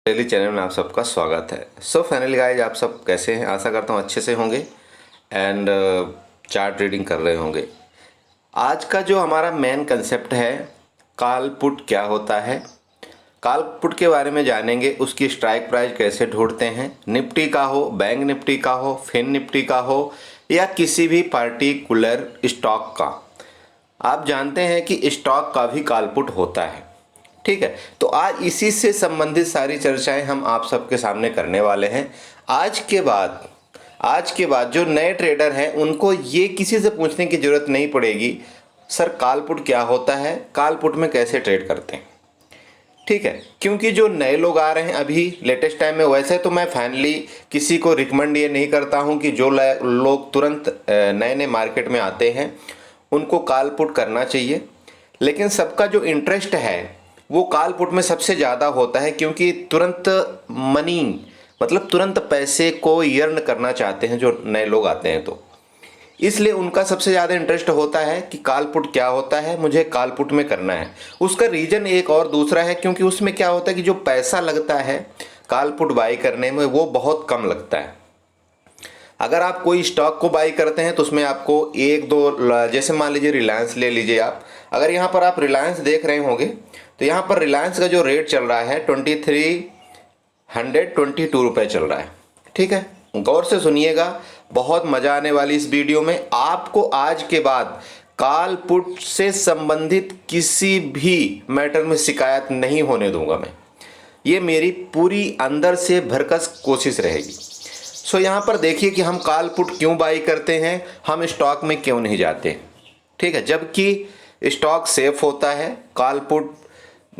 Daily channel में आप सबका स्वागत है। सो फाइनली गाइज, आप सब कैसे हैं? आशा करता हूँ अच्छे से होंगे एंड चार्ट रीडिंग कर रहे होंगे। आज का जो हमारा मेन कंसेप्ट है, कॉल पुट क्या होता है, कॉल पुट के बारे में जानेंगे। उसकी स्ट्राइक प्राइस कैसे ढूंढते हैं, निफ्टी का हो, बैंक निफ्टी का हो, फिन निफ्टी का हो या किसी भी पार्टिकुलर स्टॉक का। आप जानते हैं कि स्टॉक का भी कॉल पुट होता है, ठीक है। तो आज इसी से संबंधित सारी चर्चाएं हम आप सबके सामने करने वाले हैं। आज के बाद जो नए ट्रेडर हैं उनको ये किसी से पूछने की जरूरत नहीं पड़ेगी, सर कॉल पुट क्या होता है, कॉल पुट में कैसे ट्रेड करते हैं, ठीक है। क्योंकि जो नए लोग आ रहे हैं अभी लेटेस्ट टाइम में, वैसे तो मैं फाइनली किसी को रिकमेंड ये नहीं करता हूँ कि जो लोग तुरंत नए नए मार्केट में आते हैं उनको कॉल पुट करना चाहिए। लेकिन सबका जो इंटरेस्ट है वो कॉल पुट में सबसे ज़्यादा होता है, क्योंकि तुरंत मनी मतलब तुरंत पैसे को अर्न करना चाहते हैं जो नए लोग आते हैं, तो इसलिए उनका सबसे ज़्यादा इंटरेस्ट होता है कि कॉल पुट क्या होता है, मुझे कॉल पुट में करना है। उसका रीज़न एक और दूसरा है, क्योंकि उसमें क्या होता है कि जो पैसा लगता है कॉल पुट बाई करने में वो बहुत कम लगता है। अगर आप कोई स्टॉक को बाई करते हैं तो उसमें आपको एक दो, जैसे मान लीजिए रिलायंस ले लीजिए आप। अगर यहाँ पर आप रिलायंस देख रहे होंगे तो यहाँ पर रिलायंस का जो रेट चल रहा है 2322 रुपये चल रहा है, ठीक है। गौर से सुनिएगा, बहुत मज़ा आने वाली इस वीडियो में। आपको आज के बाद कॉल पुट से संबंधित किसी भी मैटर में शिकायत नहीं होने दूंगा मैं। ये मेरी पूरी अंदर से भरकस कोशिश रहेगी। सो यहाँ पर देखिए कि हम कॉल पुट क्यों बाई करते हैं, हम स्टॉक में क्यों नहीं जाते, ठीक है। जबकि स्टॉक सेफ होता है, कॉल पुट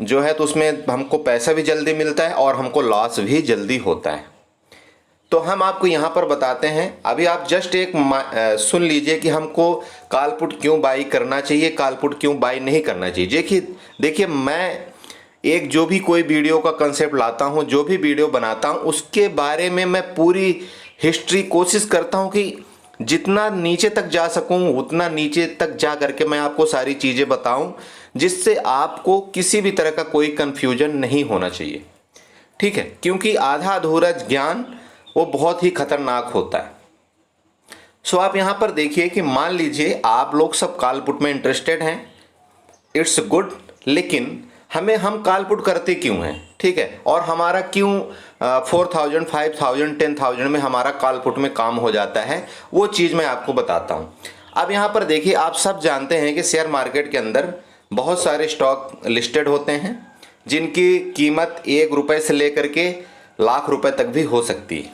जो है तो उसमें हमको पैसा भी जल्दी मिलता है और हमको लॉस भी जल्दी होता है। तो हम आपको यहाँ पर बताते हैं। अभी आप जस्ट एक सुन लीजिए कि हमको कॉल पुट क्यों बाई करना चाहिए, कॉल पुट क्यों बाई नहीं करना चाहिए। देखिए मैं एक जो भी कोई वीडियो का कंसेप्ट लाता हूँ, जो भी वीडियो बनाता हूँ, उसके बारे में मैं पूरी हिस्ट्री कोशिश करता हूँ कि जितना नीचे तक जा सकूँ उतना नीचे तक जा करके मैं आपको सारी चीज़ें बताऊँ, जिससे आपको किसी भी तरह का कोई कन्फ्यूजन नहीं होना चाहिए, ठीक है। क्योंकि आधा अधूरा ज्ञान वो बहुत ही खतरनाक होता है। सो आप यहाँ पर देखिए कि मान लीजिए आप लोग सब कॉल पुट में इंटरेस्टेड हैं, इट्स गुड, लेकिन हम कॉल पुट करते क्यों हैं, ठीक है। और हमारा क्यों 4000, 5000, 10,000 में हमारा कॉल पुट में काम हो जाता है, वो चीज़ मैं आपको बताता हूँ। अब यहाँ पर देखिए, आप सब जानते हैं कि शेयर मार्केट के अंदर बहुत सारे स्टॉक लिस्टेड होते हैं जिनकी कीमत 1 रुपये से लेकर के लाख रुपए तक भी हो सकती है,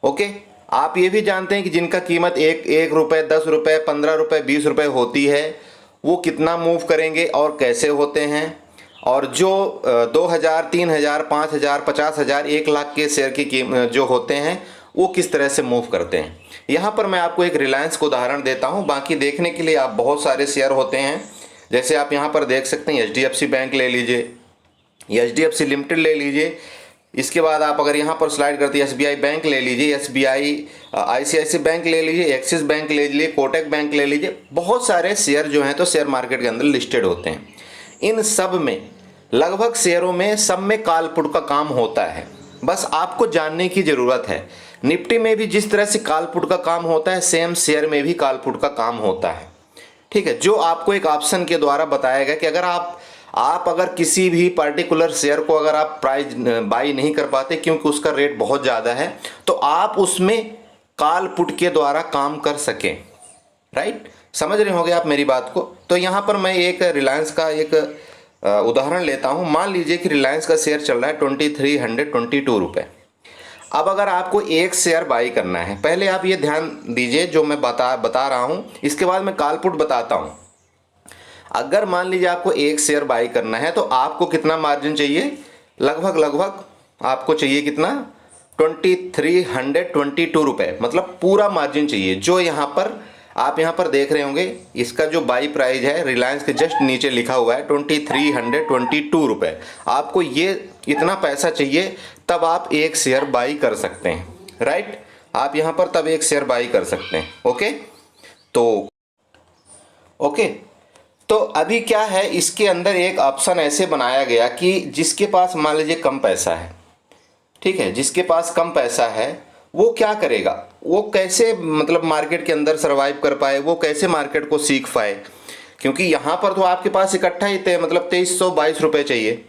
ओके। आप ये भी जानते हैं कि जिनका कीमत 1 रुपये, 10 रुपये, 15 रुपये, 20 रुपये होती है, वो कितना मूव करेंगे और कैसे होते हैं। और जो 2000, 3000, 5000, 50,000, 1 लाख के शेयर की कीमत जो होते हैं वो किस तरह से मूव करते हैं। यहाँ पर मैं आपको एक रिलायंस को उदाहरण देता हूँ, बाकी देखने के लिए आप बहुत सारे शेयर होते हैं। जैसे आप यहाँ पर देख सकते हैं HDFC बैंक ले लीजिए, HDFC लिमिटेड ले लीजिए। इसके बाद आप अगर यहाँ पर स्लाइड करते हैं SBI बैंक ले लीजिए, SBI, ICICI बैंक ले लीजिए, एक्सिस बैंक ले लीजिए, कोटक बैंक ले लीजिए। बहुत सारे शेयर जो हैं तो शेयर मार्केट के अंदर लिस्टेड होते हैं। इन सब में लगभग शेयरों में सब में कॉल पुट का काम होता है, बस आपको जानने की ज़रूरत है। निफ्टी में भी जिस तरह से कॉल पुट का काम होता है, सेम शेयर में भी कॉल पुट का काम होता है, ठीक है। जो आपको एक ऑप्शन के द्वारा बताया गया कि अगर आप अगर किसी भी पर्टिकुलर शेयर को अगर आप प्राइस बाई नहीं कर पाते क्योंकि उसका रेट बहुत ज़्यादा है, तो आप उसमें कॉल पुट के द्वारा काम कर सकें, राइट। समझ रहे होंगे आप मेरी बात को। तो यहाँ पर मैं एक रिलायंस का एक उदाहरण लेता हूँ। मान लीजिए कि रिलायंस का शेयर चल रहा है 2322 रुपये। अब अगर आपको एक शेयर बाई करना है, पहले आप ये ध्यान दीजिए जो मैं बता रहा हूँ, इसके बाद मैं कॉल पुट बताता हूँ। अगर मान लीजिए आपको एक शेयर बाई करना है तो आपको कितना मार्जिन चाहिए, लगभग आपको चाहिए कितना, 2322 रुपये, मतलब पूरा मार्जिन चाहिए। जो यहाँ पर आप यहाँ पर देख रहे होंगे, इसका जो बाई प्राइस है रिलायंस के जस्ट नीचे लिखा हुआ है 2322 रुपये। आपको ये इतना पैसा चाहिए तब आप एक शेयर बाई कर सकते हैं, राइट। आप यहाँ पर तब एक शेयर बाई कर सकते हैं, ओके। तो तो अभी क्या है, इसके अंदर एक ऑप्शन ऐसे बनाया गया कि जिसके पास मान लीजिए कम पैसा है, ठीक है, जिसके पास कम पैसा है वो क्या करेगा, वो कैसे मतलब मार्केट के अंदर सरवाइव कर पाए, वो कैसे मार्केट को सीख पाए। क्योंकि यहाँ पर तो आपके पास इकट्ठा ही मतलब 2322 रुपये चाहिए।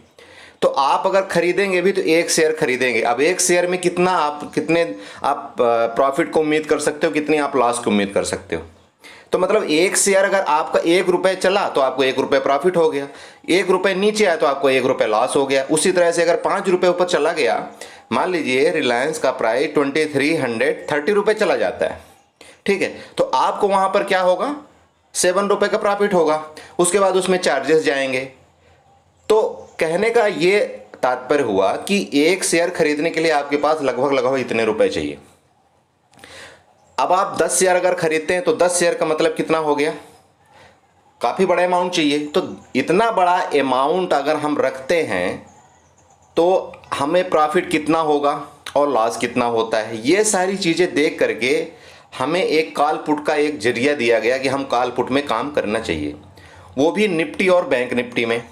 तो आप अगर खरीदेंगे भी तो एक शेयर खरीदेंगे। अब एक शेयर में कितने आप प्रॉफिट को उम्मीद कर सकते हो, कितनी आप लॉस की उम्मीद कर सकते हो। तो मतलब एक शेयर अगर आपका 1 रुपये चला तो आपको 1 रुपये प्रॉफिट हो गया, 1 रुपये नीचे आया तो आपको 1 रुपये लॉस हो गया। उसी तरह से अगर 5 रुपये ऊपर चला गया, मान लीजिए रिलायंस का प्राइस 2330 रुपये चला जाता है, ठीक है, तो आपको वहां पर क्या होगा, 7 रुपये का प्रॉफिट होगा। उसके बाद उसमें चार्जेस जाएंगे। तो कहने का ये तात्पर्य हुआ कि एक शेयर खरीदने के लिए आपके पास लगभग इतने रुपए चाहिए। अब आप 10 शेयर अगर खरीदते हैं तो 10 शेयर का मतलब कितना हो गया, काफ़ी बड़ा अमाउंट चाहिए। तो इतना बड़ा अमाउंट अगर हम रखते हैं तो हमें प्रॉफिट कितना होगा और लॉस कितना होता है, ये सारी चीज़ें देख करके हमें एक कॉल पुट का एक जरिया दिया गया कि हम कॉल पुट में काम करना चाहिए, वो भी निफ्टी और बैंक निफ्टी में।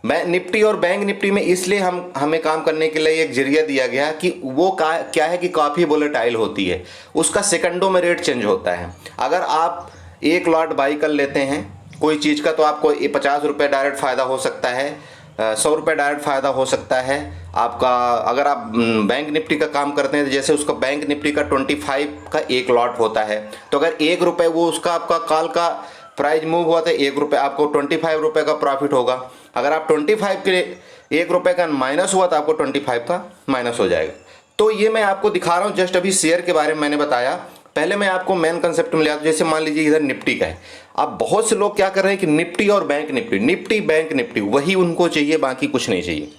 निफ्टी और बैंक निफ्टी में इसलिए हमें काम करने के लिए एक जरिया दिया गया कि वो क्या है कि काफ़ी वोलेटाइल होती है, उसका सेकंडों में रेट चेंज होता है। अगर आप एक लॉट बाई कर लेते हैं कोई चीज़ का तो आपको 50 रुपये डायरेक्ट फ़ायदा हो सकता है, 100 रुपये डायरेक्ट फ़ायदा हो सकता है आपका। अगर आप बैंक निफ्टी का काम करते हैं तो जैसे उसका बैंक निफ्टी का 25 का एक लॉट होता है, तो अगर 1 रुपये वो उसका आपका कॉल का प्राइस मूव हुआ तो 1 रुपये आपको 25 रुपये का प्रॉफिट होगा। अगर आप 25 के 1 रुपये का माइनस हुआ तो आपको 25 का माइनस हो जाएगा। तो ये मैं आपको दिखा रहा हूँ, जस्ट अभी शेयर के बारे में मैंने बताया। पहले मैं आपको मेन कंसेप्ट में ले आता, जैसे मान लीजिए इधर निफ्टी का है। अब बहुत से लोग क्या कर रहे हैं कि निफ्टी और bank Nifty, Nifty bank Nifty वही उनको चाहिए, बाकी कुछ नहीं चाहिए।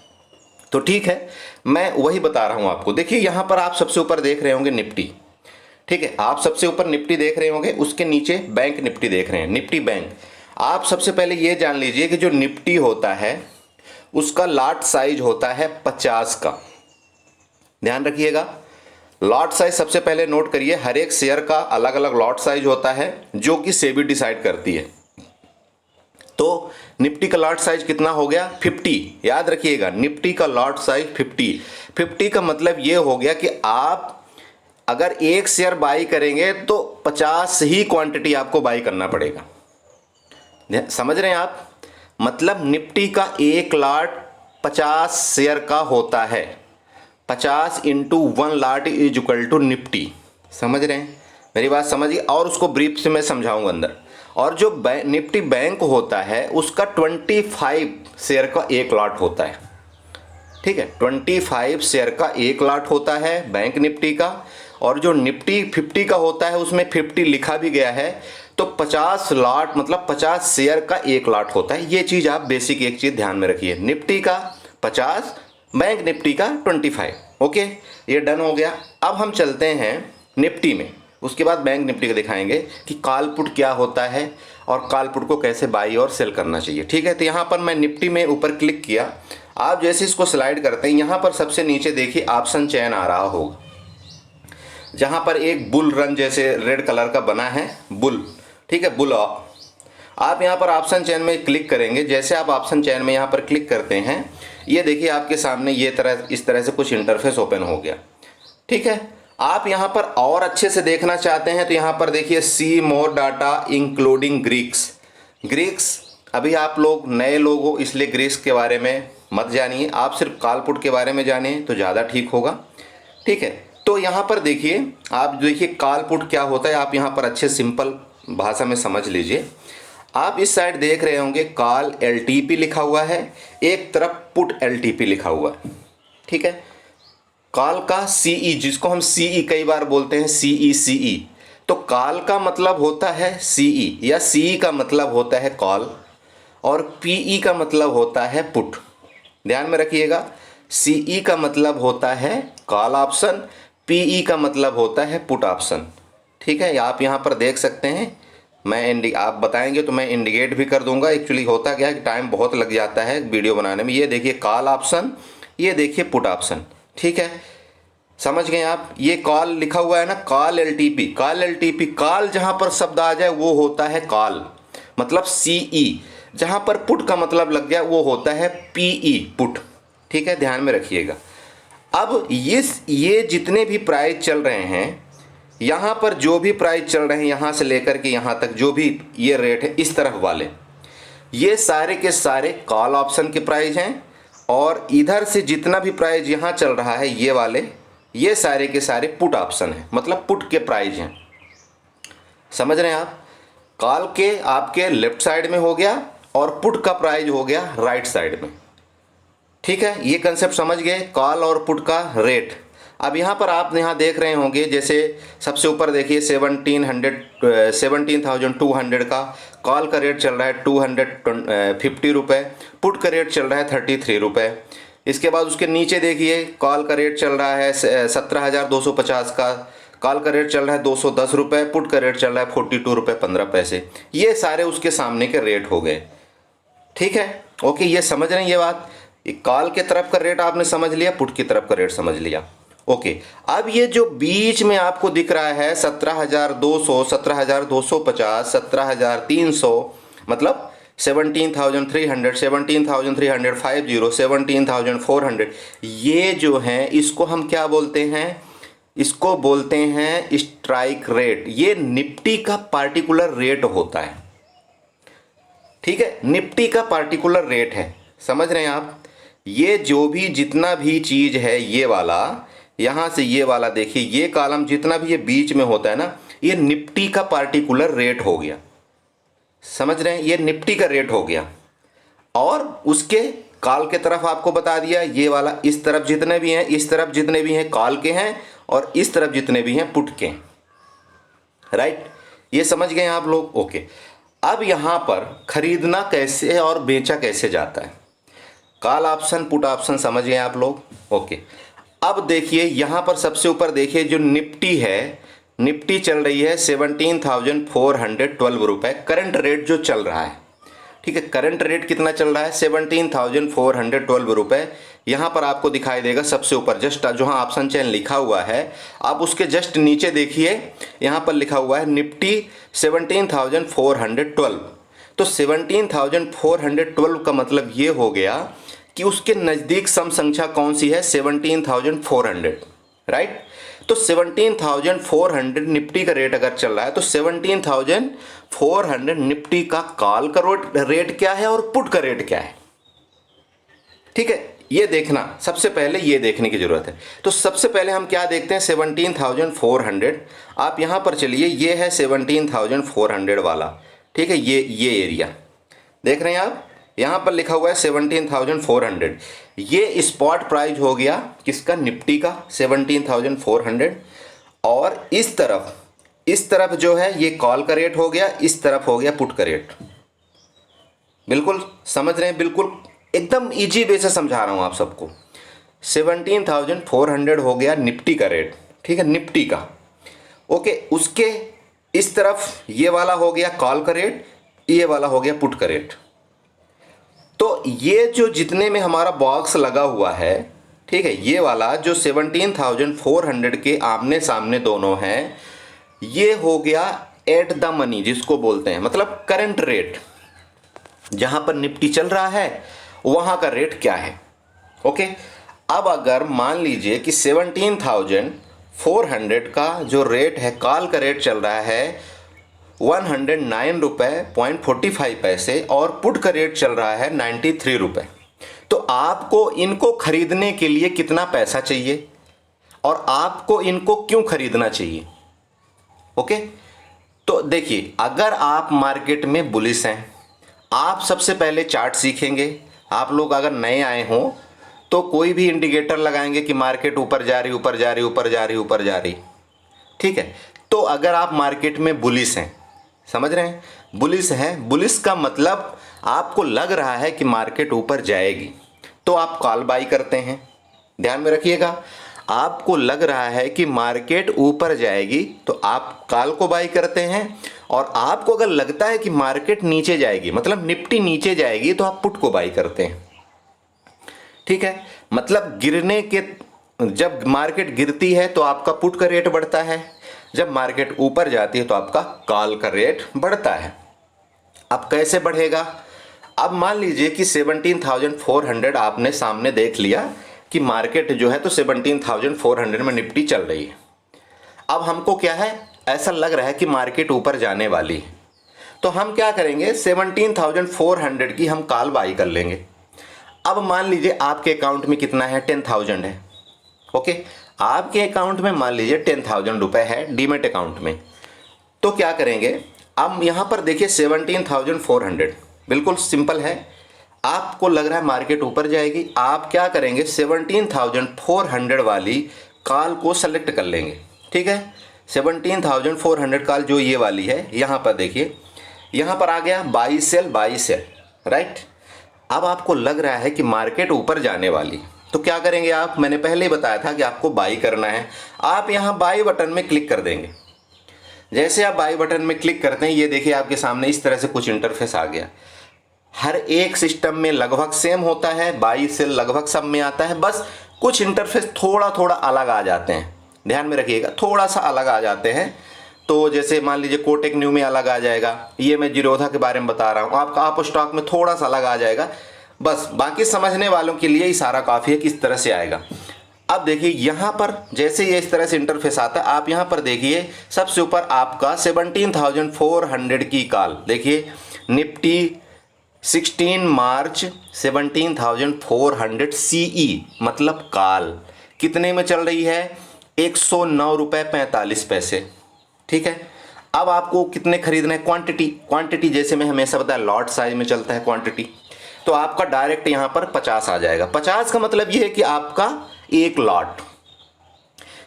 तो ठीक है, मैं वही बता रहा हूँ आपको। देखिए यहाँ पर आप सबसे ऊपर देख रहे होंगे निफ्टी, ठीक है, आप सबसे ऊपर निफ्टी देख रहे होंगे, उसके नीचे बैंक निफ्टी देख रहे हैं, निफ्टी बैंक। आप सबसे पहले ये जान लीजिए कि जो निफ्टी होता है उसका लॉट साइज होता है 50 का। ध्यान रखिएगा, लॉट साइज सबसे पहले नोट करिए। हर एक शेयर का अलग अलग लॉट साइज होता है जो कि सेबी डिसाइड करती है। तो निफ्टी का लॉट साइज कितना हो गया, 50। याद रखिएगा, निफ्टी का लॉट साइज 50 का मतलब ये हो गया कि आप अगर एक शेयर बाई करेंगे तो 50 ही क्वांटिटी आपको बाई करना पड़ेगा। समझ रहे हैं आप, मतलब निफ्टी का एक लॉट 50 शेयर का होता है। 50 into 1 lot is equal to Nifty. समझ रहे हैं, मेरी बात समझिए, और उसको ब्रीफ से मैं समझाऊंगा अंदर। और जो निफ्टी बैंक होता है उसका 25 शेयर का एक लॉट होता है, ठीक है, 25 शेयर का एक लॉट होता है बैंक निफ्टी का। और जो निफ्टी 50 का होता है उसमें 50 लिखा भी गया है, तो 50 लॉट मतलब 50 शेयर का एक लॉट होता है। ये चीज़ आप बेसिक एक चीज़ ध्यान में रखिए, निफ्टी का 50, बैंक निफ्टी का 25। ओके, ये डन हो गया। अब हम चलते हैं निफ्टी में, उसके बाद बैंक निफ्टी का दिखाएंगे कि कॉल पुट क्या होता है और कॉल पुट को कैसे बाई और सेल करना चाहिए। ठीक है, तो यहाँ पर मैं निफ्टी में ऊपर क्लिक किया। आप जैसे इसको स्लाइड करते हैं, यहाँ पर सबसे नीचे देखिए ऑप्शन चेन आ रहा होगा, जहाँ पर एक बुल रन जैसे रेड कलर का बना है, बुल, ठीक है, बुल। आप यहाँ पर ऑप्शन चेन में क्लिक करेंगे। जैसे आप ऑप्शन चेन में यहाँ पर क्लिक करते हैं, ये देखिए आपके सामने इस तरह से कुछ इंटरफेस ओपन हो गया। ठीक है, आप यहाँ पर और अच्छे से देखना चाहते हैं तो यहाँ पर देखिए सी मोर डाटा इंक्लूडिंग ग्रीक्स। अभी आप लोग नए लोग हो इसलिए ग्रीक्स के बारे में मत जानिए, आप सिर्फ कॉल पुट के बारे में जानिए तो ज़्यादा ठीक होगा। ठीक है, तो यहाँ पर देखिए, आप देखिए कॉल पुट क्या होता है, आप यहाँ पर अच्छे सिंपल भाषा में समझ लीजिए। आप इस साइड देख रहे होंगे कॉल LTP लिखा हुआ है, एक तरफ पुट LTP लिखा हुआ है। ठीक है, कॉल का CE, जिसको हम CE कई बार बोलते हैं, CE, तो कॉल का मतलब होता है CE, या CE का मतलब होता है कॉल, और PE का मतलब होता है पुट। ध्यान में रखिएगा, CE का मतलब होता है कॉल ऑप्शन, PE का मतलब होता है पुट ऑप्शन। ठीक है, आप यहाँ पर देख सकते हैं, आप बताएंगे तो मैं इंडिकेट भी कर दूंगा। एक्चुअली होता क्या है कि टाइम बहुत लग जाता है वीडियो बनाने में। ये देखिए कॉल ऑप्शन, ये देखिए पुट ऑप्शन। ठीक है, समझ गए आप। ये कॉल लिखा हुआ है ना, कॉल LTP, कॉल जहां पर शब्द आ जाए वो होता है कॉल, मतलब CE। जहां पर पुट का मतलब लग गया वो होता है पीई, पुट। ठीक है, ध्यान में रखिएगा। अब ये जितने भी प्राइस चल रहे हैं, यहाँ पर जो भी प्राइस चल रहे हैं यहाँ से लेकर के यहाँ तक जो भी ये रेट है इस तरफ वाले, ये सारे के सारे कॉल ऑप्शन के प्राइस हैं। और इधर से जितना भी प्राइस यहाँ चल रहा है ये वाले, ये सारे के सारे पुट ऑप्शन हैं, मतलब पुट के प्राइस हैं। समझ रहे हैं आप? कॉल के आपके लेफ्ट साइड में हो गया और पुट का प्राइस हो गया राइट साइड में। ठीक है, ये कंसेप्ट समझ गए, कॉल और पुट का रेट। अब यहाँ पर आप यहाँ देख रहे होंगे, जैसे सबसे ऊपर देखिए 17,200 का कॉल का रेट चल रहा है 250 रुपये, पुट का रेट चल रहा है 33 रुपये। इसके बाद उसके नीचे देखिए कॉल का रेट चल रहा है 17,250 का, कॉल का रेट चल रहा है 210 रुपये, पुट का रेट चल रहा है 42 रुपये 15 पैसे। ये सारे उसके सामने के रेट हो गए। ठीक है, ओके, ये समझ रहे हैं ये बात? कॉल के तरफ का रेट आपने समझ लिया, पुट की तरफ का रेट समझ लिया। ओके, अब ये जो बीच में आपको दिख रहा है 17,200, 17,250, 17,300, मतलब 17,300, 17,350, 17,400, ये जो हैं इसको हम क्या बोलते हैं? इसको बोलते हैं स्ट्राइक रेट। ये निफ्टी का पार्टिकुलर रेट होता है। ठीक है, निफ्टी का पार्टिकुलर रेट है। समझ रहे हैं आप? ये जो भी जितना भी चीज़ है, ये वाला यहाँ से ये वाला देखिए, ये कॉलम जितना भी ये बीच में होता है ना, ये निफ्टी का पार्टिकुलर रेट हो गया। समझ रहे हैं? ये निफ्टी का रेट हो गया। और उसके कॉल के तरफ आपको बता दिया, ये वाला इस तरफ जितने भी हैं, इस तरफ जितने भी हैं कॉल के हैं, और इस तरफ जितने भी हैं पुट के हैं। राइट, ये समझ गए आप लोग? ओके, अब यहाँ पर खरीदना कैसे और बेचा कैसे जाता है, कॉल ऑप्शन पुट ऑप्शन समझ गए आप लोग? ओके, अब देखिए यहाँ पर सबसे ऊपर देखिए जो निफ्टी है, निफ्टी चल रही है 17,412 रुपये, करंट रेट जो चल रहा है। ठीक है, करंट रेट कितना चल रहा है? 17,412 रुपये। यहाँ पर आपको दिखाई देगा सबसे ऊपर, जस्ट जहाँ ऑप्शन चेन लिखा हुआ है, आप उसके जस्ट नीचे देखिए, यहाँ पर लिखा हुआ है निफ्टी 17,412। तो 17,412 का मतलब ये हो गया कि उसके नज़दीक सम संख्या कौन सी है? 17,400। राइट, तो 17,400 निफ्टी का रेट अगर चल रहा है तो 17,400 निफ्टी का कॉल का रेट क्या है और पुट का रेट क्या है? ठीक है, ये देखना, सबसे पहले ये देखने की जरूरत है। तो सबसे पहले हम क्या देखते हैं? 17,400। आप यहाँ पर चलिए, ये है 17,400 वाला। ठीक है, ये एरिया देख रहे हैं आप, यहाँ पर लिखा हुआ है 17,400। ये स्पॉट प्राइस हो गया किसका? निफ्टी का 17,400। और इस तरफ जो है ये कॉल का रेट हो गया, इस तरफ हो गया पुट का रेट। बिल्कुल समझ रहे हैं? बिल्कुल एकदम इजी वे से समझा रहा हूँ आप सबको। 17,400 हो गया निफ्टी का रेट। ठीक है, निफ्टी का। ओके, उसके इस तरफ ये वाला हो गया कॉल का रेट, ये वाला हो गया पुट का रेट। तो ये जो जितने में हमारा बॉक्स लगा हुआ है, ठीक है, ये वाला जो 17,400 के आमने सामने दोनों हैं, ये हो गया एट द मनी जिसको बोलते हैं, मतलब करंट रेट। जहां पर निफ्टी चल रहा है वहां का रेट क्या है? ओके, अब अगर मान लीजिए कि 17,400 का जो रेट है, कॉल का रेट चल रहा है 109 रुपये 45 पैसे और पुट का रेट चल रहा है 93 रुपये, तो आपको इनको खरीदने के लिए कितना पैसा चाहिए और आपको इनको क्यों खरीदना चाहिए? ओके, तो देखिए, अगर आप मार्केट में बुलिश हैं, आप सबसे पहले चार्ट सीखेंगे। आप लोग अगर नए आए हों तो कोई भी इंडिकेटर लगाएंगे कि मार्केट ऊपर जा रही, ऊपर जा रही, ऊपर जा रही, ऊपर जा रही। ठीक है, तो अगर आप मार्केट में बुलिश हैं, समझ रहे हैं, बुलिश हैं, बुलिश का मतलब आपको लग रहा है कि मार्केट ऊपर जाएगी, तो आप कॉल बाई करते हैं। ध्यान में रखिएगा, आपको लग रहा है कि मार्केट ऊपर जाएगी तो आप कॉल को बाई करते हैं, और आपको अगर लगता है कि मार्केट नीचे जाएगी, मतलब निफ्टी नीचे जाएगी, तो आप पुट को बाई करते हैं। ठीक है, मतलब गिरने के, जब मार्केट गिरती है तो आपका पुट का रेट बढ़ता है, जब मार्केट ऊपर जाती है तो आपका कॉल का रेट बढ़ता है। अब कैसे बढ़ेगा? अब मान लीजिए कि 17,400 आपने सामने देख लिया कि मार्केट जो है तो 17,400 में निफ्टी चल रही है। अब हमको क्या है, ऐसा लग रहा है कि मार्केट ऊपर जाने वाली है, तो हम क्या करेंगे 17,400 की हम कॉल बाई कर लेंगे। अब मान लीजिए आपके अकाउंट में कितना है, 10,000 है। ओके, आपके अकाउंट में मान लीजिए 10,000 रुपये है डीमेट अकाउंट में, तो क्या करेंगे, अब यहाँ पर देखिए 17,400 बिल्कुल सिंपल है। आपको लग रहा है मार्केट ऊपर जाएगी, आप क्या करेंगे 17,400 वाली कॉल को सेलेक्ट कर लेंगे। ठीक है, 17,400 कॉल जो ये वाली है, यहाँ पर देखिए, यहाँ पर आ गया बाई सेल, राइट। अब आपको लग रहा है कि मार्केट ऊपर जाने वाली, तो क्या करेंगे आप, मैंने पहले ही बताया था कि आपको बाई करना है। आप यहाँ बाई बटन में क्लिक कर देंगे। जैसे आप बाई बटन में क्लिक करते हैं, ये देखिए आपके सामने इस तरह से कुछ इंटरफेस आ गया। हर एक सिस्टम में लगभग सेम होता है, बाई सेल लगभग सब में आता है, बस कुछ इंटरफेस थोड़ा थोड़ा अलग आ जाते हैं, ध्यान में रखिएगा, थोड़ा सा अलग आ जाते हैं। तो जैसे मान लीजिए कोटेक न्यू में अलग आ जाएगा, ये मैं जीरोधा के बारे में बता रहा हूँ, आपका आप स्टॉक में थोड़ा सा अलग आ जाएगा, बस बाकी समझने वालों के लिए इशारा काफ़ी है किस तरह से आएगा। अब देखिए यहाँ पर जैसे ये इस तरह से इंटरफेस आता है, आप यहाँ पर देखिए सबसे ऊपर आपका 17,400 की कॉल देखिए, निफ्टी 16 मार्च 17,400 सीई मतलब कॉल कितने में चल रही है, 109 रुपये 45 पैसे। ठीक है, अब आपको कितने खरीदना है, क्वांटिटी जैसे मैं हमेशा बताया लॉट साइज में चलता है क्वांटिटी, तो आपका डायरेक्ट यहाँ पर 50 आ जाएगा। 50 का मतलब ये है कि आपका एक लॉट,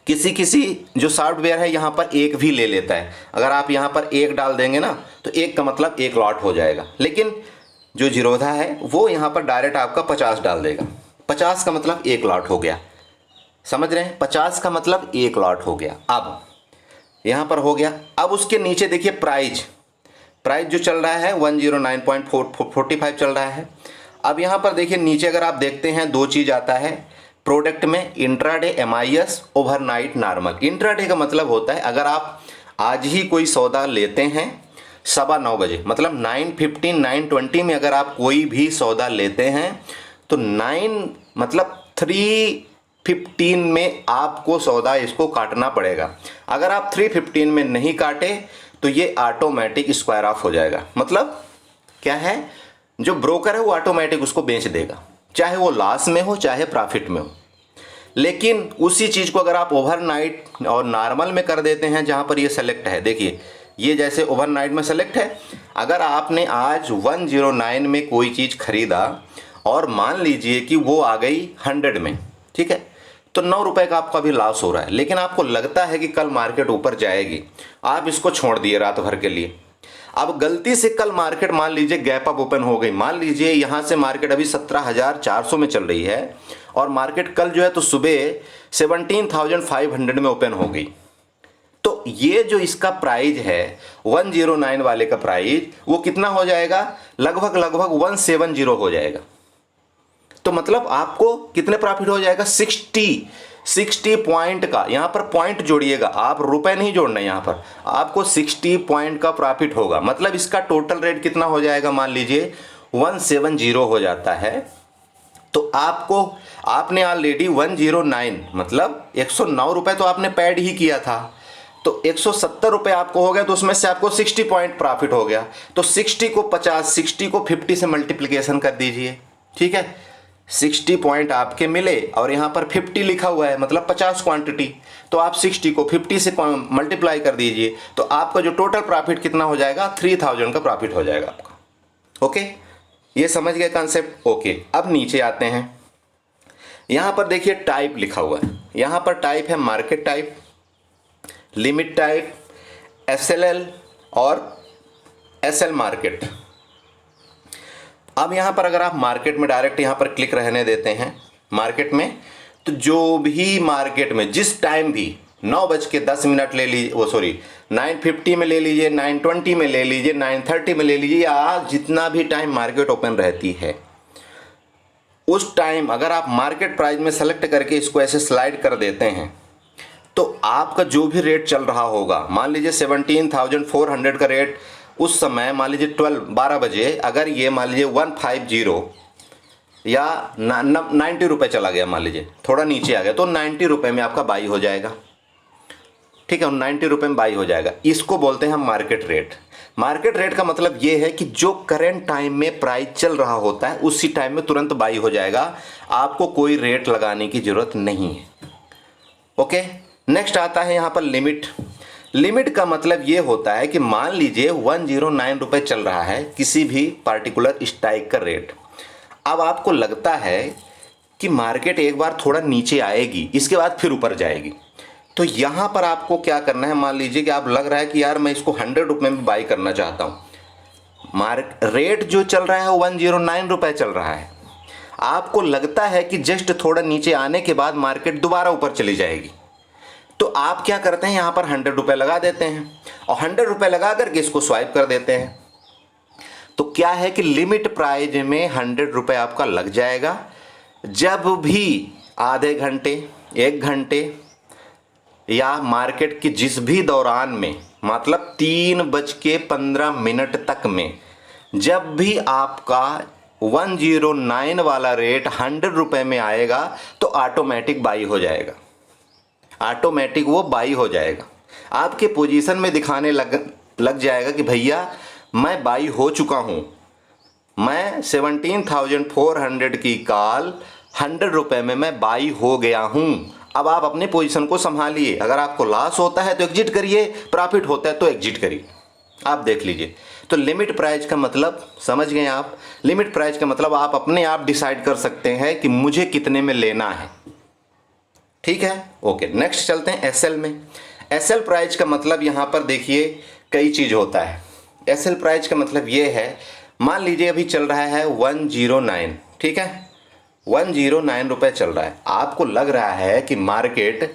किसी जो सॉफ्टवेयर है यहाँ पर एक भी ले लेता है, अगर आप यहाँ पर एक डाल देंगे ना तो एक का मतलब एक लॉट हो जाएगा, लेकिन जो जीरोधा है वो यहाँ पर डायरेक्ट आपका 50 डाल देगा। 50 का मतलब एक लॉट हो गया, समझ रहे हैं, 50 का मतलब एक लॉट हो गया। अब यहाँ पर हो गया। अब उसके नीचे देखिए प्राइस जो चल रहा है 109.45 चल रहा है। अब यहाँ पर देखिए नीचे अगर आप देखते हैं दो चीज़ आता है प्रोडक्ट में, intraday MIS, overnight normal. Intraday का मतलब होता है अगर आप आज ही कोई सौदा लेते हैं 9:15 बजे, मतलब 9:15 9:20 में अगर आप कोई भी सौदा लेते हैं तो 9 मतलब 3:15 में आपको सौदा इसको काटना पड़ेगा। अगर आप 3:15 में नहीं काटे तो ये ऑटोमेटिक स्क्वायर ऑफ हो जाएगा। मतलब क्या है, जो ब्रोकर है वो ऑटोमेटिक उसको बेच देगा, चाहे वो लॉस में हो चाहे प्रॉफिट में हो। लेकिन उसी चीज़ को अगर आप ओवरनाइट और नॉर्मल में कर देते हैं, जहाँ पर ये सेलेक्ट है, देखिए ये जैसे ओवरनाइट में सेलेक्ट है, अगर आपने आज 109 में कोई चीज़ खरीदा और मान लीजिए कि वो आ गई 100 में, ठीक है, तो 9 रुपए का आपका भी लॉस हो रहा है, लेकिन आपको लगता है कि कल मार्केट ऊपर जाएगी, आप इसको छोड़ दिए रात भर के लिए। अब गलती से कल मार्केट मान लीजिए गैप अप ओपन हो गई, मान लीजिए यहाँ से मार्केट अभी 17,400 में चल रही है और मार्केट कल जो है तो सुबह 17,500 में ओपन हो गई, तो ये जो इसका प्राइस है 109 वाले का प्राइस वो कितना हो जाएगा, लगभग 170 हो जाएगा। तो मतलब आपको कितने प्रॉफिट हो जाएगा, 60 पॉइंट का, यहाँ पर पॉइंट जोड़िएगा आप, रुपए नहीं जोड़ना, यहाँ पर आपको 60 पॉइंट का प्रॉफिट होगा। मतलब इसका टोटल रेट कितना हो जाएगा, मान लीजिए 170 हो जाता है, तो आपने ऑलरेडी 109 मतलब 109 रुपए तो आपने पैड ही किया था, तो 170 रुपए आपको हो गया, तो उसमें से आपको 60 पॉइंट प्रॉफिट हो गया। तो 60 को 50 से मल्टीप्लिकेशन कर दीजिए, ठीक है, 60 पॉइंट आपके मिले और यहाँ पर 50 लिखा हुआ है, मतलब 50 क्वांटिटी, तो आप 60 को 50 से मल्टीप्लाई कर दीजिए, तो आपका जो टोटल प्रॉफिट कितना हो जाएगा, 3000 का प्रॉफिट हो जाएगा आपका। ओके, ये समझ गए कंसेप्ट। ओके, अब नीचे आते हैं, यहाँ पर देखिए टाइप लिखा हुआ है, यहाँ पर टाइप है market type, limit type, SLL और SL मार्केट। अब यहाँ पर अगर आप मार्केट में डायरेक्ट यहाँ पर क्लिक रहने देते हैं मार्केट में, तो जो भी मार्केट में जिस टाइम भी 9:10 ले लीजिए, वो सॉरी 9:50 में ले लीजिए, 9:20 में ले लीजिए, 9:30 में ले लीजिए, या जितना भी टाइम मार्केट ओपन रहती है उस टाइम अगर आप मार्केट प्राइस में सेलेक्ट करके इसको ऐसे स्लाइड कर देते हैं तो आपका जो भी रेट चल रहा होगा, मान लीजिए 17,400 का रेट उस समय मान लीजिए 12 बजे अगर ये मान लीजिए 150 या 90 रुपये चला गया, मान लीजिए थोड़ा नीचे आ गया, तो 90 रुपये में आपका बाई हो जाएगा। ठीक है, 90 रुपये में बाई हो जाएगा। इसको बोलते हैं हम मार्केट रेट। मार्केट रेट का मतलब ये है कि जो करंट टाइम में प्राइस चल रहा होता है उसी टाइम में तुरंत बाई हो जाएगा, आपको कोई रेट लगाने की जरूरत नहीं है। ओके, नेक्स्ट आता है यहाँ पर लिमिट। लिमिट का मतलब ये होता है कि मान लीजिए 109 रुपये चल रहा है किसी भी पार्टिकुलर स्ट्राइक का रेट। अब आपको लगता है कि मार्केट एक बार थोड़ा नीचे आएगी, इसके बाद फिर ऊपर जाएगी, तो यहाँ पर आपको क्या करना है, मान लीजिए कि आप लग रहा है कि यार मैं इसको 100 रुपये में बाई करना चाहता हूँ। रेट जो चल रहा है 109 रुपये चल रहा है, आपको लगता है कि जस्ट थोड़ा नीचे आने के बाद मार्केट दोबारा ऊपर चली जाएगी, तो आप क्या करते हैं, यहाँ पर 100 रुपये लगा देते हैं और 100 रुपये लगा करके इसको स्वाइप कर देते हैं। तो क्या है कि लिमिट प्राइस में 100 रुपये आपका लग जाएगा। जब भी आधे घंटे, 1 घंटे या मार्केट के जिस भी दौरान में, मतलब 3:15 तक में, जब भी आपका 109 वाला रेट 100 रुपये में आएगा तो ऑटोमेटिक बाई हो जाएगा, ऑटोमेटिक वो बाई हो जाएगा। आपके पोजीशन में दिखाने लग जाएगा कि भैया मैं बाई हो चुका हूँ, मैं 17,400 की कॉल 100 रुपये में मैं बाई हो गया हूँ। अब आप अपने पोजीशन को संभालिए, अगर आपको लॉस होता है तो एग्जिट करिए, प्रॉफिट होता है तो एग्जिट करिए। आप देख लीजिए। तो लिमिट प्राइस का मतलब समझ गए आप। लिमिट प्राइस का मतलब आप अपने आप डिसाइड कर सकते हैं कि मुझे कितने में लेना है। ठीक है, ओके। नेक्स्ट चलते हैं एसएल में। एसएल प्राइस का मतलब यहाँ पर देखिए कई चीज़ होता है। एसएल प्राइस का मतलब ये है, मान लीजिए अभी चल रहा है 109, ठीक है, 109 रुपये चल रहा है। आपको लग रहा है कि मार्केट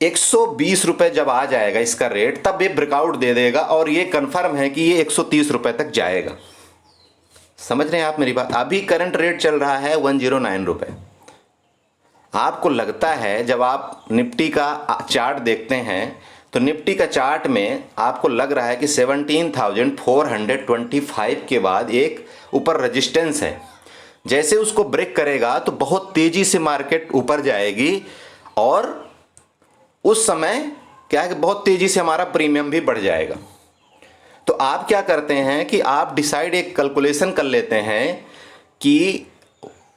120 रुपये जब आ जाएगा इसका रेट, तब ये ब्रेकआउट दे देगा और ये कंफर्म है कि ये 130 रुपये तक जाएगा। समझ रहे हैं आप मेरी बात। अभी करंट रेट चल रहा है 109 रुपये। आपको लगता है, जब आप निफ्टी का चार्ट देखते हैं तो निफ्टी का चार्ट में आपको लग रहा है कि 17,425 के बाद एक ऊपर रेजिस्टेंस है, जैसे उसको ब्रेक करेगा तो बहुत तेजी से मार्केट ऊपर जाएगी और उस समय क्या है कि बहुत तेजी से हमारा प्रीमियम भी बढ़ जाएगा। तो आप क्या करते हैं कि आप डिसाइड एक कैलकुलेशन कर लेते हैं कि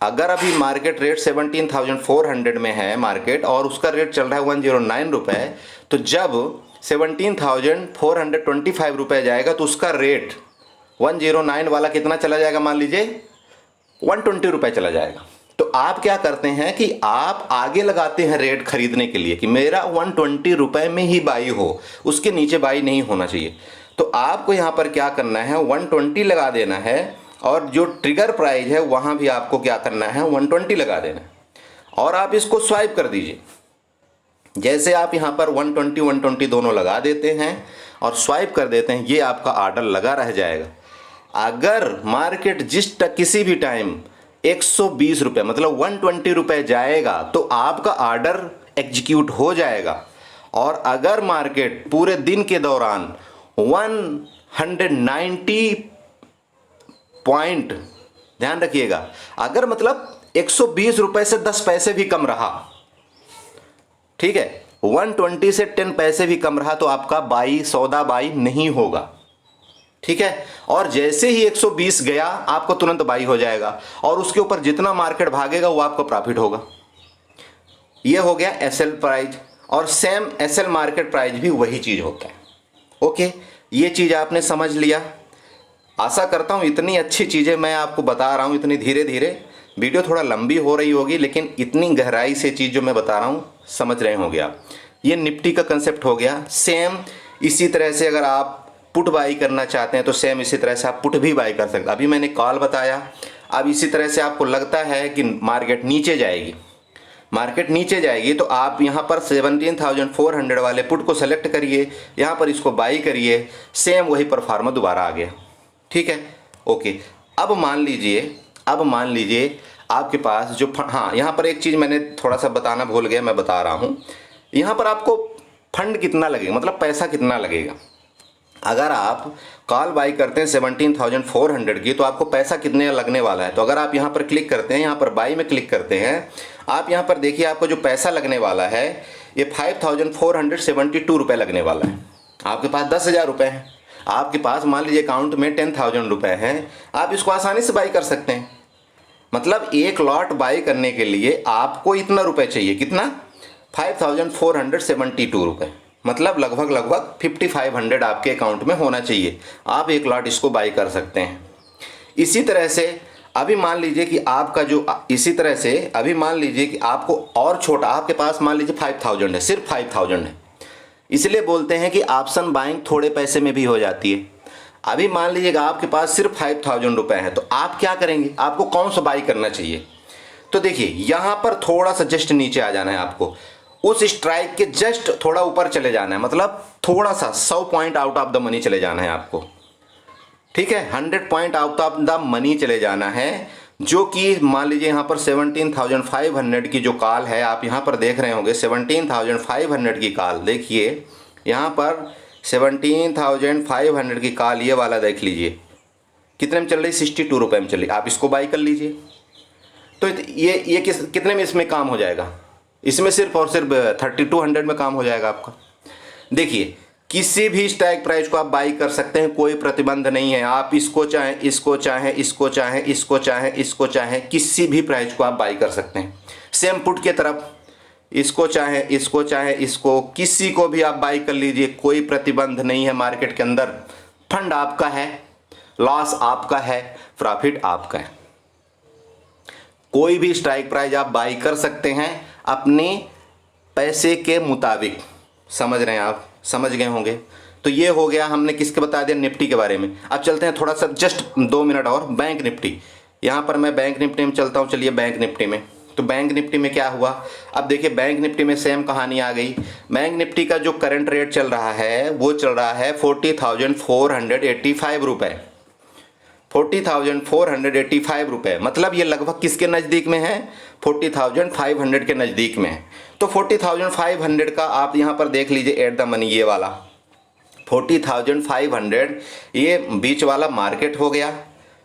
अगर अभी मार्केट रेट 17,400 में है मार्केट और उसका रेट चल रहा है 109 रुपये, तो जब 17,425 रुपये जाएगा तो उसका रेट 109 वाला कितना चला जाएगा, मान लीजिए 120 रुपये चला जाएगा। तो आप क्या करते हैं कि आप आगे लगाते हैं रेट खरीदने के लिए कि मेरा 120 रुपये में ही बाई हो, उसके नीचे बाई नहीं होना चाहिए। तो आपको यहाँ पर क्या करना है, 120 लगा देना है और जो ट्रिगर प्राइस है वहाँ भी आपको क्या करना है, 120 लगा देना है और आप इसको स्वाइप कर दीजिए। जैसे आप यहाँ पर 120 दोनों लगा देते हैं और स्वाइप कर देते हैं, ये आपका ऑर्डर लगा रह जाएगा। अगर मार्केट किसी भी टाइम 120 रुपये मतलब 120 रुपये जाएगा तो आपका ऑर्डर एग्जीक्यूट हो जाएगा। और अगर मार्केट पूरे दिन के दौरान 190 पॉइंट, ध्यान रखिएगा, अगर मतलब 120 रुपये से 10 पैसे भी कम रहा, ठीक है, 120 से 10 पैसे भी कम रहा तो आपका सौदा बाई नहीं होगा। ठीक है, और जैसे ही 120 गया आपको तुरंत बाई हो जाएगा और उसके ऊपर जितना मार्केट भागेगा वो आपको प्रॉफिट होगा। ये हो गया एसएल प्राइस। और सेम एसएल मार्केट प्राइस भी वही चीज होता है। ओके, ये चीज आपने समझ लिया। आशा करता हूँ इतनी अच्छी चीजें मैं आपको बता रहा हूँ, इतनी धीरे धीरे। वीडियो थोड़ा लंबी हो रही होगी लेकिन इतनी गहराई से चीज जो मैं बता रहा हूँ समझ रहे होंगे आप। ये निफ्टी का कंसेप्ट हो गया। सेम इसी तरह से अगर आप पुट बाई करना चाहते हैं तो सेम इसी तरह से आप पुट भी बाई कर सकते हैं। अभी मैंने कॉल बताया, अब इसी तरह से आपको लगता है कि मार्केट नीचे जाएगी, मार्केट नीचे जाएगी तो आप यहाँ पर 17,400 वाले पुट को सेलेक्ट करिए, यहाँ पर इसको बाई करिए, सेम वही परफॉर्मा दोबारा आ गया। ठीक है, ओके। अब मान लीजिए आपके पास जो हाँ, यहाँ पर एक चीज़ मैंने थोड़ा सा बताना भूल गया, मैं बता रहा हूँ। यहाँ पर आपको फंड कितना लगेगा, मतलब पैसा कितना लगेगा। अगर आप कॉल बाई करते हैं 17,400 की, तो आपको पैसा कितने लगने वाला है। तो अगर आप यहाँ पर क्लिक करते हैं, यहाँ पर बाई में क्लिक करते हैं, आप यहाँ पर देखिए आपको जो पैसा लगने वाला है ये 5,472 रुपये लगने वाला है। आपके पास 10,000 रुपये हैं, आपके पास मान लीजिए अकाउंट में 10,000 रुपये हैं, आप इसको आसानी से बाई कर सकते हैं। मतलब एक लॉट बाई करने के लिए आपको इतना रुपए चाहिए, कितना 5,472 रुपये, मतलब लगभग 5,500 आपके अकाउंट में होना चाहिए, आप एक लॉट इसको बाई कर सकते हैं। इसी तरह से अभी मान लीजिए कि आपका जो इसी तरह से अभी मान लीजिए कि आपको और छोटा, आपके पास मान लीजिए 5,000 है, सिर्फ 5,000 है, इसलिए बोलते हैं कि ऑप्शन बाइंग थोड़े पैसे में भी हो जाती है। अभी मान लीजिएगा आपके पास सिर्फ 5,000 रुपये है, तो आप क्या करेंगे, आपको कौन सा बाई करना चाहिए। तो देखिए यहाँ पर थोड़ा सा जस्ट नीचे आ जाना है, आपको उस स्ट्राइक के जस्ट थोड़ा ऊपर चले जाना है, मतलब थोड़ा सा 100 point out of the money चले जाना है आपको, ठीक है, 100 point out of the money चले जाना है। जो कि मान लीजिए यहाँ पर 17,500 की जो कॉल है, आप यहाँ पर देख रहे होंगे 17,500 की कॉल, देखिए यहाँ पर 17,500 की कॉल, ये वाला देख लीजिए कितने में चल रही, 62 रुपये में चल रही, आप इसको बाई कर लीजिए। तो ये कितने में इसमें काम हो जाएगा, इसमें सिर्फ और सिर्फ 3,200 में काम हो जाएगा आपका। देखिए किसी भी स्ट्राइक प्राइस को आप बाई कर सकते हैं, कोई प्रतिबंध नहीं है, आप इसको चाहें, इसको चाहें, इसको चाहें, इसको चाहें, इसको चाहें, किसी भी प्राइस को आप बाई कर सकते हैं। सेम पुट की तरफ इसको चाहें, इसको चाहें, इसको किसी को भी आप बाई कर लीजिए, कोई प्रतिबंध नहीं है मार्केट के अंदर। फंड आपका है, लॉस आपका है, प्रॉफिट आपका है। कोई भी स्ट्राइक प्राइस आप बाई कर सकते हैं अपने पैसे के मुताबिक। समझ रहे हैं आप, समझ गए होंगे। तो ये हो गया, हमने किसके बता दिया, निफ्टी के बारे में। अब चलते हैं थोड़ा सा जस्ट 2 मिनट और बैंक निफ्टी। यहाँ पर मैं बैंक निफ्टी में चलता हूँ, चलिए बैंक निफ्टी में। तो बैंक निफ्टी में क्या हुआ, अब देखिए बैंक निफ्टी में सेम कहानी आ गई। बैंक निफ्टी का जो करंट रेट चल रहा है वो चल रहा है 40,485 रुपये, 40,485 रुपये, मतलब ये लगभग किसके नज़दीक में है, 40,500 के नज़दीक में है। तो 40,500 का आप यहाँ पर देख लीजिए एट द मनी, ये वाला 40,500 ये बीच वाला मार्केट हो गया,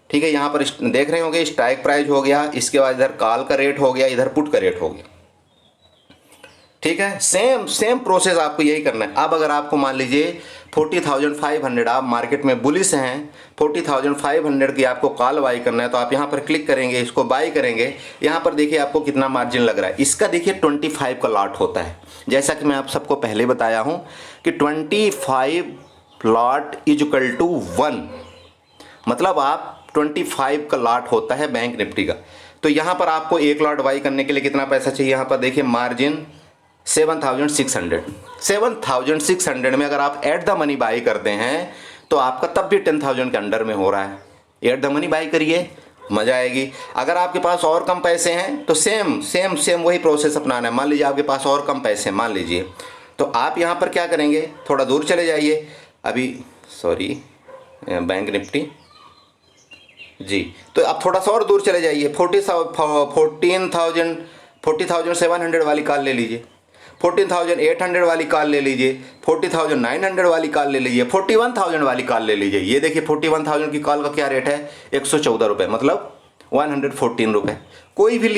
ठीक है। यहाँ पर देख रहे होंगे स्ट्राइक प्राइस हो गया, इसके बाद इधर कॉल का रेट हो गया, इधर पुट का रेट हो गया, ठीक है। सेम प्रोसेस आपको यही करना है। अब अगर आपको मान लीजिए 40,500 आप मार्केट में बुलिश हैं, 40,500 की आपको कॉल बाई करना है, तो आप यहाँ पर क्लिक करेंगे, इसको बाई करेंगे। यहाँ पर देखिए आपको कितना मार्जिन लग रहा है, इसका देखिए 25 का लॉट होता है। जैसा कि मैं आप सबको पहले बताया हूँ कि 25 लॉट इज इक्वल टू 1, मतलब आप 25 का लॉट होता है बैंक निफ्टी का। तो यहाँ पर आपको एक लॉट बाई करने के लिए कितना पैसा चाहिए, यहाँ पर देखिए मार्जिन 7,600 में अगर आप एट द मनी बाई करते हैं तो आपका तब भी 10,000 के अंडर में हो रहा है। एट द मनी बाई करिए, मज़ा आएगी। अगर आपके पास और कम पैसे हैं तो सेम वही प्रोसेस अपनाना है। मान लीजिए आपके पास और कम पैसे मान लीजिए, तो आप यहाँ पर क्या करेंगे, थोड़ा दूर चले जाइए, अभी सॉरी बैंक निफ्टी जी, तो आप थोड़ा सा और दूर चले जाइए, 40,700 वाली कॉल ले लीजिए, 14,800 वाली कॉल ले लीजिए, 40,900 वाली कॉल ले लीजिए, 41,000 वाली कॉल ले लीजिए। ये देखिए 41,000 की कॉल का क्या रेट है, 114 रुपये, मतलब 114 रुपये। कोई भी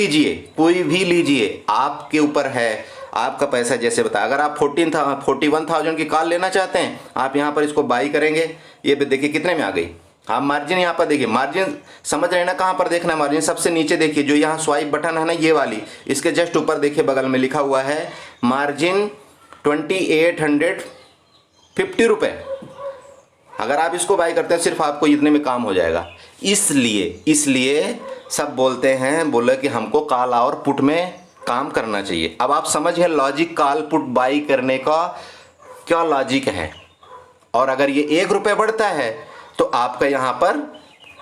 लीजिए, आपके ऊपर है, आपका पैसा जैसे बताया। अगर आप 41,000 की कॉल लेना चाहते हैं, आप यहाँ पर इसको बाई करेंगे, ये देखिए कितने में आ गई। आप मार्जिन यहाँ पर देखिए, मार्जिन समझ रहे हैं ना, कहाँ पर देखना है मार्जिन, सबसे नीचे देखिए, जो यहाँ स्वाइप बटन है ना ये वाली, इसके जस्ट ऊपर देखिए बगल में लिखा हुआ है मार्जिन 2,850 रुपये। अगर आप इसको बाई करते हैं सिर्फ आपको इतने में काम हो जाएगा। इसलिए सब बोलते हैं, बोले कि हमको कॉल और पुट में काम करना चाहिए। अब आप समझिए लॉजिक, कॉल पुट बाई करने का क्या लॉजिक है। और अगर ये 1 रुपये बढ़ता है तो आपका यहाँ पर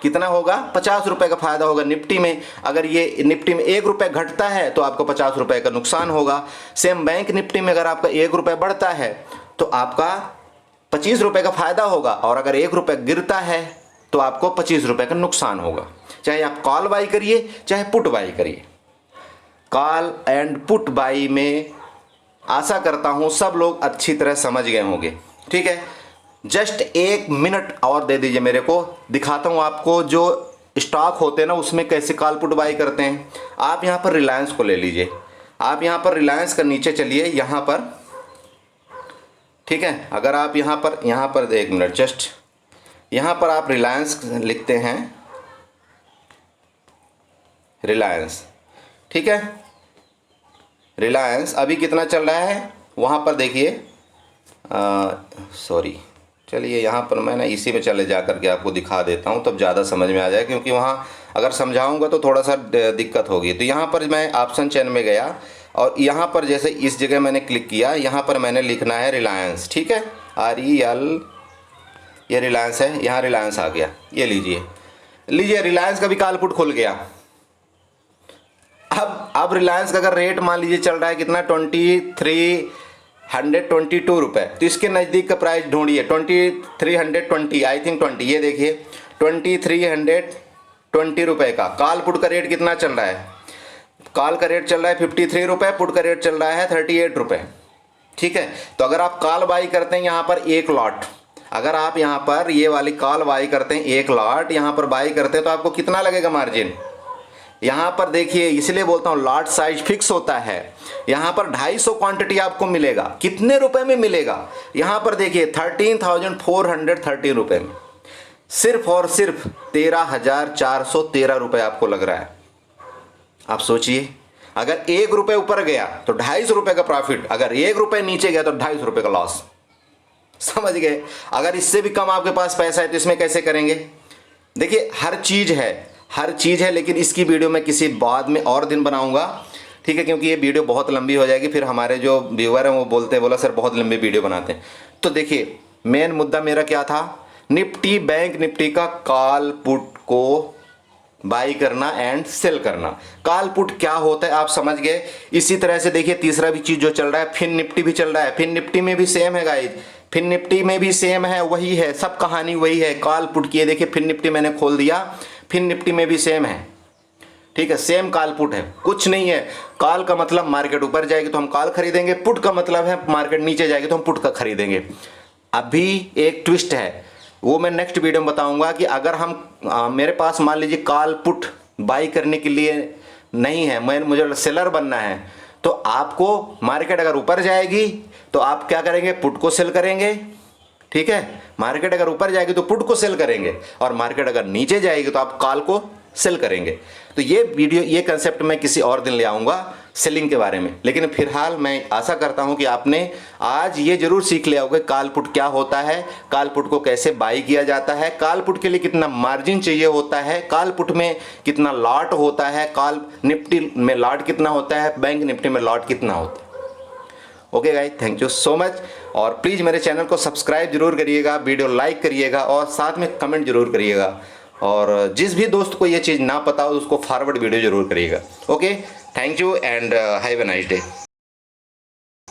कितना होगा, 50 रुपये का फायदा होगा निफ्टी में। अगर ये निफ्टी में 1 रुपये घटता है तो आपको 50 रुपये का नुकसान होगा। सेम बैंक निफ्टी में अगर आपका 1 रुपये बढ़ता है तो आपका 25 रुपये का फायदा होगा, और अगर 1 रुपये गिरता है तो आपको 25 रुपये का नुकसान होगा। चाहे आप कॉल बाई करिए चाहे पुट बाई करिए। कॉल एंड पुट बाई में आशा करता हूँ सब लोग अच्छी तरह समझ गए होंगे, ठीक है। जस्ट 1 मिनट और दे दीजिए मेरे को, दिखाता हूँ आपको जो स्टॉक होते हैं ना उसमें कैसे कॉल पुट बाई करते हैं। आप यहाँ पर रिलायंस को ले लीजिए, आप यहाँ पर रिलायंस का नीचे चलिए यहाँ पर, ठीक है। अगर आप यहाँ पर 1 मिनट, जस्ट यहाँ पर आप रिलायंस लिखते हैं, रिलायंस, ठीक है। रिलायंस अभी कितना चल रहा है वहाँ पर देखिए, सॉरी, चलिए यहाँ पर मैं ना इसी में चले जा करके आपको दिखा देता हूँ, तब ज़्यादा समझ में आ जाए, क्योंकि वहाँ अगर समझाऊँगा तो थोड़ा सा दिक्कत होगी। तो यहाँ पर मैं ऑप्शन चेन में गया और यहाँ पर जैसे इस जगह मैंने क्लिक किया, यहाँ पर मैंने लिखना है रिलायंस, ठीक है, REL, ये रिलायंस है, यहाँ रिलायंस आ गया, ये लीजिए रिलायंस का भी कॉल पुट खुल गया। अब रिलायंस का अगर रेट मान लीजिए चल रहा है कितना, 2322 रुपये, तो इसके नज़दीक का प्राइस ढूंढिए, 2320, आई थिंक 20, ये देखिए 2320 रुपये का कॉल पुट का रेट कितना चल रहा है। कॉल का रेट चल रहा है 53 रुपये, पुट का रेट चल रहा है 38 रुपये, ठीक है। तो अगर आप कॉल बाई करते हैं यहाँ पर 1 लॉट, अगर आप यहाँ पर ये वाली कॉल बाई करते हैं 1 लॉट यहाँ पर बाई करते हैं, तो आपको कितना लगेगा मार्जिन। यहाँ पर देखिए, इसलिए बोलता हूँ लॉट साइज फिक्स होता है। यहाँ पर 250 क्वांटिटी आपको मिलेगा, कितने रुपए में मिलेगा, यहाँ पर देखिए 13,430 रुपये में, सिर्फ और सिर्फ 13,413 रुपये आपको लग रहा है। आप सोचिए, अगर 1 रुपये ऊपर गया तो 250 रुपये का प्रॉफिट, अगर 1 रुपये नीचे गया तो 250 रुपये का लॉस, समझ गए। अगर इससे भी कम आपके पास पैसा है तो इसमें कैसे करेंगे। देखिए हर चीज़ है, लेकिन इसकी वीडियो मैं किसी बाद में और दिन बनाऊंगा, ठीक है, क्योंकि ये वीडियो बहुत लंबी हो जाएगी, फिर हमारे जो व्यूअर हैं वो बोला सर बहुत लंबी वीडियो बनाते हैं। तो देखिए मेन मुद्दा मेरा क्या था, निफ्टी बैंक निफ्टी का कॉल पुट को बाई करना एंड सेल करना। कॉल पुट क्या होता है आप समझ गए। इसी तरह से देखिए तीसरा भी चीज़ जो चल रहा है, फिन निफ्टी भी चल रहा है, फिन निफ्टी में भी सेम है गाइज, फिन निफ्टी में भी सेम है, वही है, सब कहानी वही है कॉल पुट की। देखिए फिन निफ्टी मैंने खोल दिया, फिन निफ्टी में भी सेम है, ठीक है, सेम कॉल पुट है, कुछ नहीं है। कॉल का मतलब मार्केट ऊपर जाएगी तो हम कॉल खरीदेंगे, पुट का मतलब है मार्केट नीचे जाएगी तो हम पुट का खरीदेंगे। अभी एक ट्विस्ट है, वो मैं नेक्स्ट वीडियो में बताऊंगा कि अगर हम मेरे पास मान लीजिए कॉल पुट बाई करने के लिए नहीं है, मुझे सेलर बनना है, तो आपको मार्केट अगर ऊपर जाएगी तो आप क्या करेंगे, पुट को सेल करेंगे, ठीक है। मार्केट अगर ऊपर जाएगी तो पुट को सेल करेंगे, और मार्केट अगर नीचे जाएगी तो आप कॉल को सेल करेंगे। तो ये वीडियो, ये कंसेप्ट मैं किसी और दिन ले आऊँगा सेलिंग के बारे में, लेकिन फिलहाल मैं आशा करता हूं कि आपने आज ये जरूर सीख लिया होगा कॉल पुट क्या होता है, कॉल पुट को कैसे बाई किया जाता है, कॉल पुट के लिए कितना मार्जिन चाहिए होता है, कॉल पुट में कितना लॉट होता है, कॉल निफ्टी में लॉट कितना होता है, बैंक निफ्टी में लॉट कितना होता है। Okay guys, thank you so much, और प्लीज़ मेरे चैनल को सब्सक्राइब जरूर करिएगा, वीडियो लाइक करिएगा और साथ में कमेंट जरूर करिएगा, और जिस भी दोस्त को ये चीज़ ना पता हो उसको फॉरवर्ड वीडियो जरूर करिएगा। Okay, thank you and have a nice day.